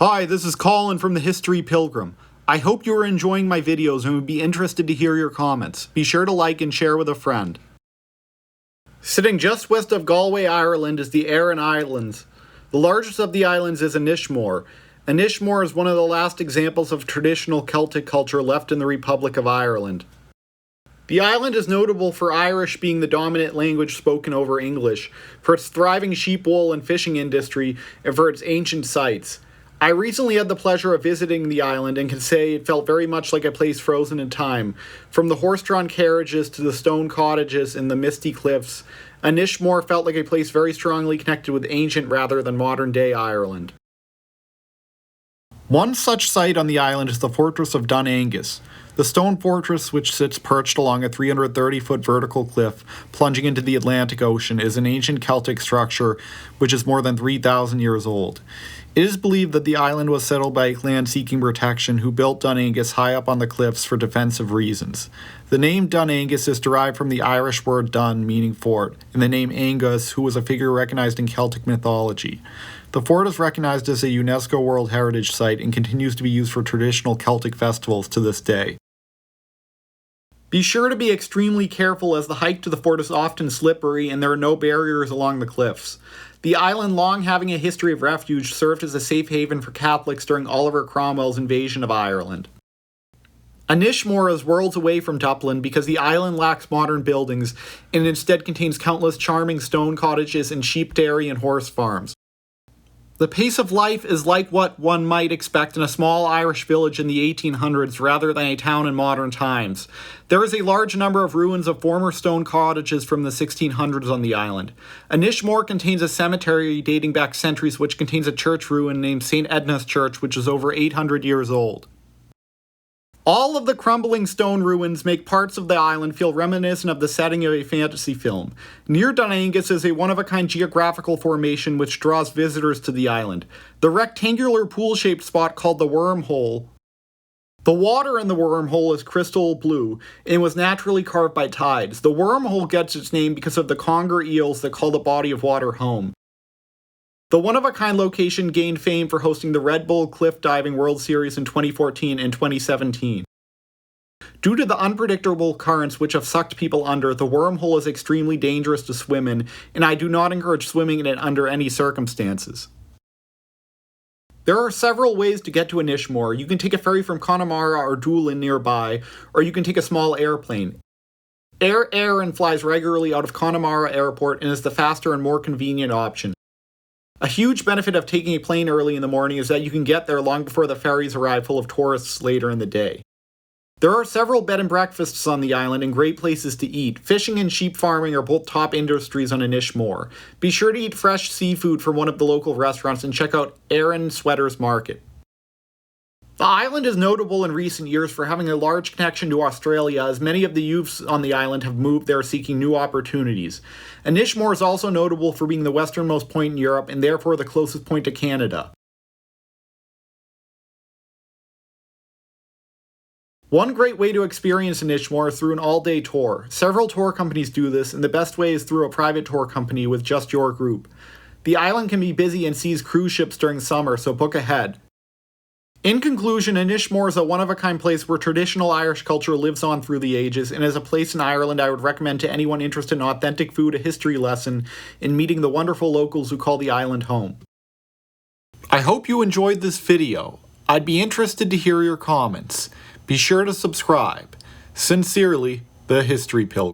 Hi, this is Colin from the History Pilgrim. I hope you are enjoying my videos and would be interested to hear your comments. Be sure to like and share with a friend. Sitting just west of Galway, Ireland is the Aran Islands. The largest of the islands is Inishmore. Inishmore is one of the last examples of traditional Celtic culture left in the Republic of Ireland. The island is notable for Irish being the dominant language spoken over English, for its thriving sheep wool and fishing industry, and for its ancient sites. I recently had the pleasure of visiting the island and can say it felt very much like a place frozen in time. From the horse-drawn carriages to the stone cottages and the misty cliffs, Inishmore felt like a place very strongly connected with ancient rather than modern-day Ireland. One such site on the island is the Fortress of Dun Aengus. The stone fortress, which sits perched along a 330-foot vertical cliff plunging into the Atlantic Ocean, is an ancient Celtic structure which is more than 3,000 years old. It is believed that the island was settled by a clan seeking protection who built Dun Aengus high up on the cliffs for defensive reasons. The name Dun Aengus is derived from the Irish word dun, meaning fort, and the name Aengus, who was a figure recognized in Celtic mythology. The fort is recognized as a UNESCO World Heritage Site and continues to be used for traditional Celtic festivals to this day. Be sure to be extremely careful as the hike to the fort is often slippery and there are no barriers along the cliffs. The island, long having a history of refuge, served as a safe haven for Catholics during Oliver Cromwell's invasion of Ireland. Inishmore is worlds away from Dublin because the island lacks modern buildings and instead contains countless charming stone cottages and sheep dairy and horse farms. The pace of life is like what one might expect in a small Irish village in the 1800s rather than a town in modern times. There is a large number of ruins of former stone cottages from the 1600s on the island. Inishmore contains a cemetery dating back centuries which contains a church ruin named St. Edna's Church, which is over 800 years old. All of the crumbling stone ruins make parts of the island feel reminiscent of the setting of a fantasy film. Near Dun Aengus is a one-of-a-kind geographical formation which draws visitors to the island. The rectangular pool-shaped spot called the Wormhole. The water in the Wormhole is crystal blue and was naturally carved by tides. The Wormhole gets its name because of the conger eels that call the body of water home. The one-of-a-kind location gained fame for hosting the Red Bull Cliff Diving World Series in 2014 and 2017. Due to the unpredictable currents which have sucked people under, the Wormhole is extremely dangerous to swim in, and I do not encourage swimming in it under any circumstances. There are several ways to get to Inishmore. You can take a ferry from Connemara or Doolin nearby, or you can take a small airplane. Air Aran flies regularly out of Connemara Airport and is the faster and more convenient option. A huge benefit of taking a plane early in the morning is that you can get there long before the ferries arrive full of tourists later in the day. There are several bed and breakfasts on the island and great places to eat. Fishing and sheep farming are both top industries on Inishmore. Be sure to eat fresh seafood from one of the local restaurants and check out Aran Sweater's Market. The island is notable in recent years for having a large connection to Australia, as many of the youths on the island have moved there seeking new opportunities. Inishmore is also notable for being the westernmost point in Europe and therefore the closest point to Canada. One great way to experience Inishmore is through an all-day tour. Several tour companies do this, and the best way is through a private tour company with just your group. The island can be busy and sees cruise ships during summer, so book ahead. In conclusion, Inishmore is a one-of-a-kind place where traditional Irish culture lives on through the ages, and as a place in Ireland I would recommend to anyone interested in authentic food, a history lesson, and meeting the wonderful locals who call the island home. I hope you enjoyed this video. I'd be interested to hear your comments. Be sure to subscribe. Sincerely, the History Pilgrim.